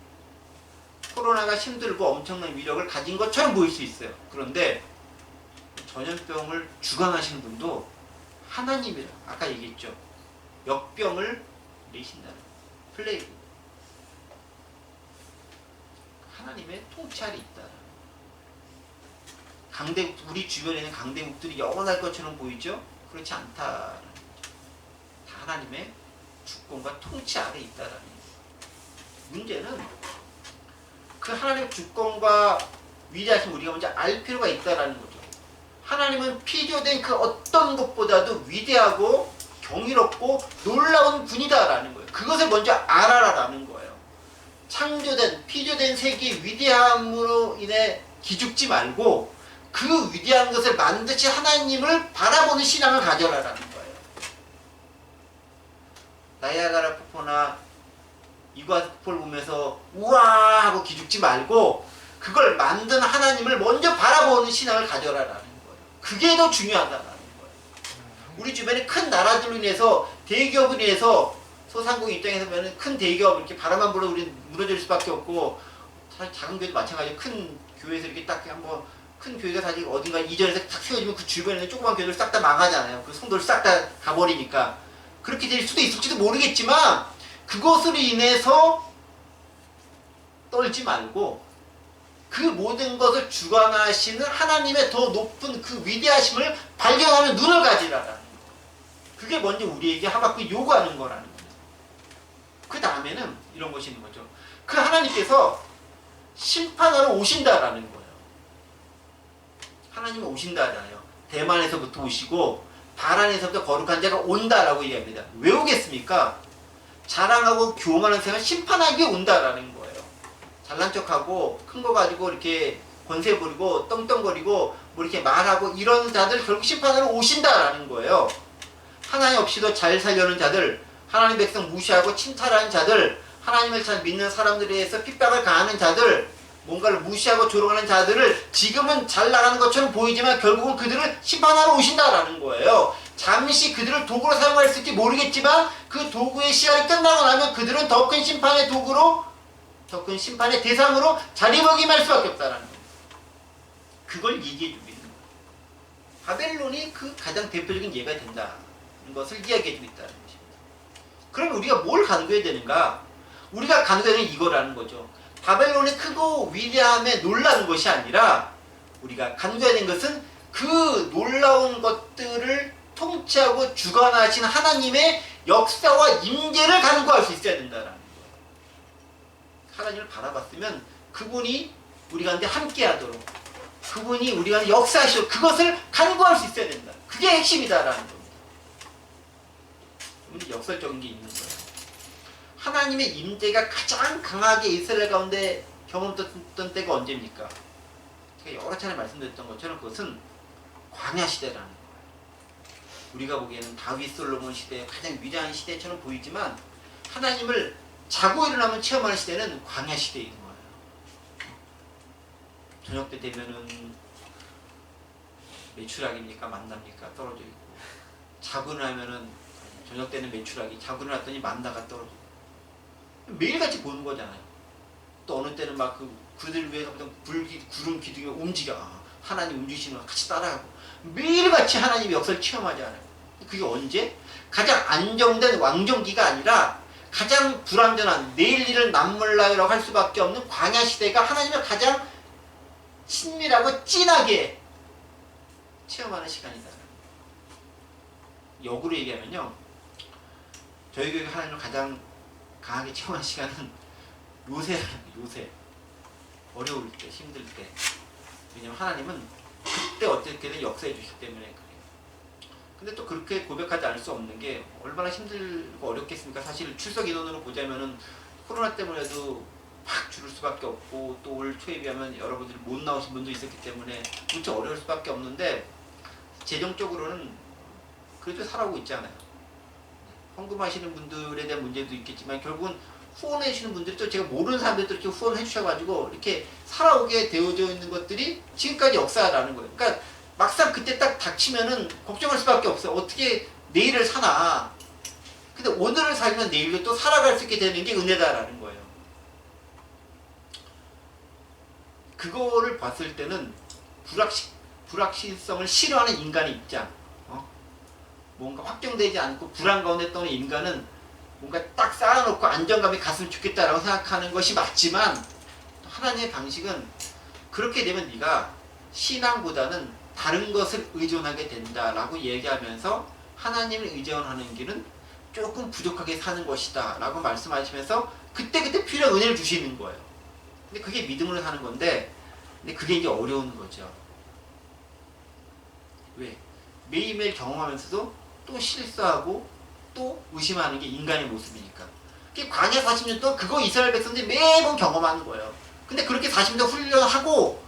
코로나가 힘들고 엄청난 위력을 가진 것처럼 보일 수 있어요. 그런데 전염병을 주관하시는 분도 하나님이라, 아까 얘기했죠. 역병을 내신다는 플레이그. 하나님의 통찰이 있다. 강대국, 우리 주변에 있는 강대국들이 영원할 것처럼 보이죠? 그렇지 않다라는 거죠. 하나님의 주권과 통치 아래 있다라는 거예요. 문제는 그 하나님의 주권과 위대하심 우리가 먼저 알 필요가 있다라는 거죠. 하나님은 피조된 그 어떤 것보다도 위대하고 경이롭고 놀라운 분이다라는 거예요. 그것을 먼저 알아라라는 거예요. 창조된 피조된 세계의 위대함으로 인해 기죽지 말고 그 위대한 것을 만드신 하나님을 바라보는 신앙을 가져라라는 거예요. 나이아가라 폭포나 이과수 폭포를 보면서 우와 하고 기죽지 말고 그걸 만든 하나님을 먼저 바라보는 신앙을 가져라라는 거예요. 그게 더 중요하다라는 거예요. 우리 주변에 큰 나라들로 인해서 대기업으로 인해서 소상공인 입장에서 보면 큰 대기업 이렇게 바라만 불어도 우리는 무너질 수밖에 없고 사실 작은 교회도 마찬가지로 큰 교회에서 이렇게 딱 한번 큰 교회가 사실 어딘가 이전에서 탁 세워지면 그 주변에 있는 조그만 교회들 싹 다 망하잖아요. 그 성도를 싹 다 가버리니까 그렇게 될 수도 있을지도 모르겠지만 그것으로 인해서 떨지 말고 그 모든 것을 주관하시는 하나님의 더 높은 그 위대하심을 발견하는 눈을 가지라라는 거예요. 그게 먼저 우리에게 하박국이 요구하는 거라는 거예요. 그 다음에는 이런 것이 있는 거죠. 그 하나님께서 심판하러 오신다라는 거예요. 하나님은 오신다잖아요. 대만에서부터 오시고 바란에서부터 거룩한 자가 온다라고 얘기합니다. 왜 오겠습니까? 자랑하고 교만한 사람을 심판하기 위해 온다라는 거예요. 잘난 척하고 큰 거 가지고 이렇게 권세 부리고 떵떵거리고 뭐 이렇게 말하고 이런 자들 결국 심판하러 오신다라는 거예요. 하나님 없이도 잘 살려는 자들, 하나님 백성 무시하고 침탈하는 자들, 하나님을 잘 믿는 사람들에 의해서 핍박을 가하는 자들, 뭔가를 무시하고 조롱하는 자들을 지금은 잘 나가는 것처럼 보이지만 결국은 그들을 심판하러 오신다라는 거예요. 잠시 그들을 도구로 사용할 수 있을지 모르겠지만 그 도구의 시간이 끝나고 나면 그들은 더 큰 심판의 도구로, 더 큰 심판의 대상으로 자리매김할 수밖에 없다라는 거예요. 그걸 얘기해주고 있는 거예요. 바벨론이 그 가장 대표적인 예가 된다는 것을 이야기해주고 있다는 것입니다. 그럼 우리가 뭘 간구해야 되는가? 우리가 간구해야 되는 이거라는 거죠. 바벨론의 크고 위대함에 놀라는 것이 아니라 우리가 간구해야 되는 것은 그 놀라운 것들을 통치하고 주관하신 하나님의 역사와 임재를 간구할 수 있어야 된다는 거예요. 하나님을 바라봤으면 그분이 우리 가운데 함께하도록 그분이 우리 가운데 역사하시도록 그것을 간구할 수 있어야 된다. 그게 핵심이다라는 겁니다. 근데 역설적인 게 있는 거예요. 하나님의 임재가 가장 강하게 이스라엘 가운데 경험됐던 때가 언제입니까? 제가 여러 차례 말씀드렸던 것처럼 그것은 광야 시대라는 거예요. 우리가 보기에는 다윗 솔로몬 시대 가장 위대한 시대처럼 보이지만 하나님을 자고 일어나면 체험하는 시대는 광야 시대인 거예요. 저녁 때 되면은 메추라기입니까 만납니까 떨어져 있고 자고 일어나면은 저녁 때는 메추라기 자고 일어났더니 만나가 떨어져 있고 매일같이 보는 거잖아요. 또 어느 때는 막 그들 위해서 구름 기둥이 움직여 하나님 움직이시는 거 같이 따라가고 매일같이 하나님의 역사를 체험하지 않아요. 그게 언제? 가장 안정된 왕정기가 아니라 가장 불안전한 내일 일을 남몰라요라고 할 수밖에 없는 광야 시대가 하나님을 가장 친밀하고 진하게 체험하는 시간이다. 역으로 얘기하면요, 저희 교회가 하나님을 가장 강하게 체험한 시간은 요새 어려울 때, 힘들 때. 왜냐면 하나님은 그때 어떻게든 역사해 주시기 때문에 그래요. 근데 또 그렇게 고백하지 않을 수 없는 게 얼마나 힘들고 어렵겠습니까? 사실 출석 인원으로 보자면은 코로나 때문에도 막 줄을 수밖에 없고 또 올 초에 비하면 여러분들이 못 나오신 분도 있었기 때문에 무척 어려울 수밖에 없는데 재정적으로는 그래도 살아오고 있잖아요. 헌금하시는 분들에 대한 문제도 있겠지만 결국은 후원해 주시는 분들이 또 제가 모르는 사람들도 이렇게 후원해 주셔가지고 이렇게 살아오게 되어져 있는 것들이 지금까지 역사라는 거예요. 그러니까 막상 그때 딱 닥치면은 걱정할 수밖에 없어요. 어떻게 내일을 사나. 근데 오늘을 살면 내일도 또 살아갈 수 있게 되는 게 은혜다라는 거예요. 그거를 봤을 때는 불확실성을 싫어하는 인간의 입장, 뭔가 확정되지 않고 불안 가운데 떠는 인간은 뭔가 딱 쌓아놓고 안정감이 갔으면 좋겠다라고 생각하는 것이 맞지만 하나님의 방식은 그렇게 되면 네가 신앙보다는 다른 것을 의존하게 된다라고 얘기하면서 하나님을 의존하는 길은 조금 부족하게 사는 것이다 라고 말씀하시면서 그때그때 필요한 은혜를 주시는 거예요. 근데 그게 믿음으로 사는 건데, 근데 그게 이제 어려운 거죠. 왜? 매일매일 경험하면서도 또 실수하고 또 의심하는 게 인간의 모습이니까. 광야 40년 동안 그거 이스라엘 백성들이 매번 경험하는 거예요. 근데 그렇게 40년 훈련하고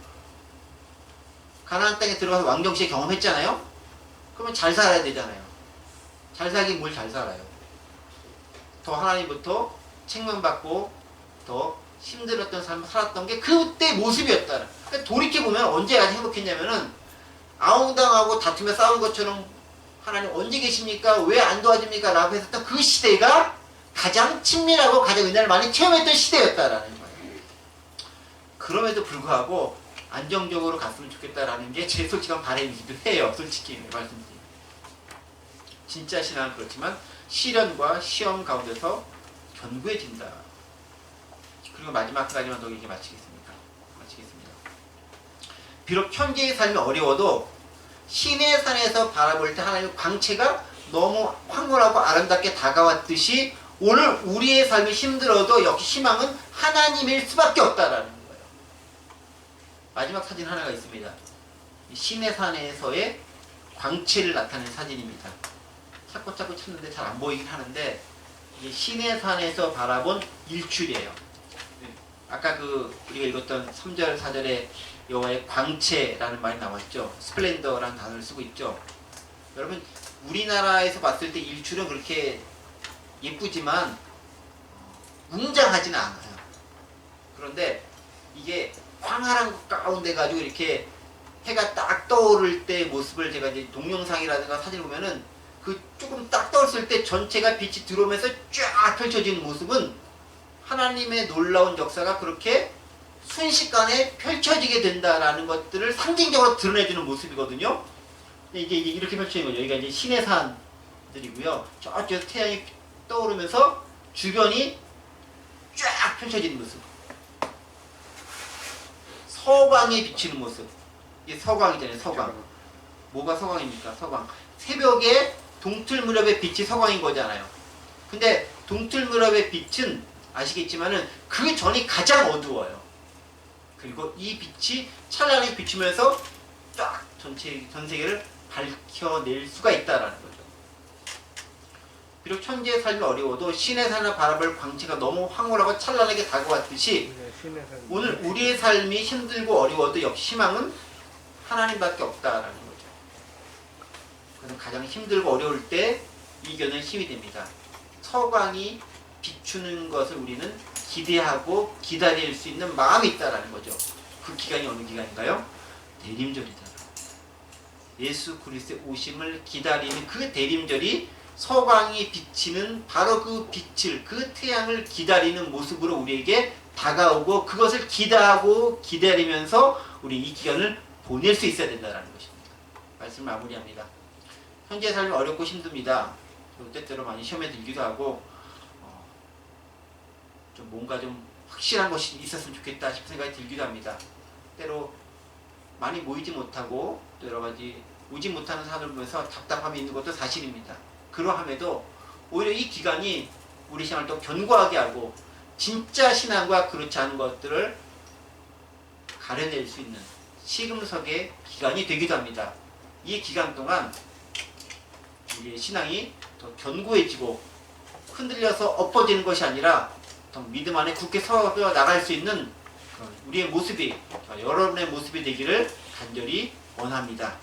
가나안 땅에 들어가서 왕정시에 경험했잖아요. 그러면 잘 살아야 되잖아요. 잘 살긴 뭘 잘 살아요. 더 하나님부터 책망받고 더 힘들었던 삶을 살았던 게 그때 모습이었다. 그러니까 돌이켜보면 언제까지 행복했냐면은 아웅당하고 다투며 싸운 것처럼 하나님 언제 계십니까? 왜 안 도와줍니까? 라고 했었던 그 시대가 가장 친밀하고 가장 은혜를 많이 체험했던 시대였다라는 거예요. 그럼에도 불구하고 안정적으로 갔으면 좋겠다라는 게 제 솔직한 바람이기도 해요. 솔직히 말씀드리면. 진짜 신앙은 그렇지만 시련과 시험 가운데서 견고해진다. 그리고 마지막 한 가지만 더 얘기 마치겠습니다. 비록 현재의 삶이 어려워도 신의 산에서 바라볼 때 하나님의 광채가 너무 황홀하고 아름답게 다가왔듯이 오늘 우리의 삶이 힘들어도 역시 희망은 하나님일 수밖에 없다라는 거예요. 마지막 사진 하나가 있습니다. 신의 산에서의 광채를 나타낸 사진입니다. 찾고 찾는데 잘 안 보이긴 하는데 이게 신의 산에서 바라본 일출이에요. 아까 우리가 읽었던 3절 4절에 여호와의 광채라는 말이 나왔죠. 스플렌더라는 단어를 쓰고 있죠. 여러분 우리나라에서 봤을 때 일출은 그렇게 예쁘지만 웅장하지는 않아요. 그런데 이게 황활한 가운데 가지고 이렇게 해가 딱 떠오를 때 모습을 제가 이제 동영상이라든가 사진을 보면은 그 조금 딱 떠올랐을 때 전체가 빛이 들어오면서 쫙 펼쳐지는 모습은 하나님의 놀라운 역사가 그렇게 순식간에 펼쳐지게 된다라는 것들을 상징적으로 드러내주는 모습이거든요. 이게 이렇게 펼쳐지는 거죠. 여기가 이제 신의 산들이고요. 저쪽에서 태양이 떠오르면서 주변이 쫙 펼쳐지는 모습. 서광이 비치는 모습. 이게 서광이잖아요. 서광. 뭐가 서광입니까? 서광. 새벽에 동틀 무렵의 빛이 서광인 거잖아요. 근데 동틀 무렵의 빛은 아시겠지만은 그 전이 가장 어두워요. 그리고 이 빛이 찬란하게 비추면서 쫙 전 세계를 밝혀낼 수가 있다라는 거죠. 비록 현재의 삶이 어려워도 신의 산을 바라볼 광채가 너무 황홀하고 찬란하게 다가왔듯이 오늘 우리의 삶이 힘들고 어려워도 역시 희망은 하나님밖에 없다라는 거죠. 그래서 가장 힘들고 어려울 때 이겨낸 힘이 됩니다. 서광이 비추는 것을 우리는 기대하고 기다릴 수 있는 마음이 있다라는 거죠. 그 기간이 어느 기간인가요? 대림절이다. 예수 그리스도의 오심을 기다리는 그 대림절이 서광이 비치는 바로 그 빛을, 그 태양을 기다리는 모습으로 우리에게 다가오고 그것을 기대하고 기다리면서 우리 이 기간을 보낼 수 있어야 된다는 것입니다. 말씀 마무리합니다. 현재의 삶이 어렵고 힘듭니다. 때때로 많이 시험에 들기도 하고 좀 뭔가 좀 확실한 것이 있었으면 좋겠다 싶은 생각이 들기도 합니다. 때로 많이 모이지 못하고 또 여러 가지 오지 못하는 사람을 보면서 답답함이 있는 것도 사실입니다. 그러함에도 오히려 이 기간이 우리 신앙을 더 견고하게 하고 진짜 신앙과 그렇지 않은 것들을 가려낼 수 있는 시금석의 기간이 되기도 합니다. 이 기간 동안 우리의 신앙이 더 견고해지고 흔들려서 엎어지는 것이 아니라 더 믿음 안에 굳게 서 나갈 수 있는 우리의 모습이 여러분의 모습이 되기를 간절히 원합니다.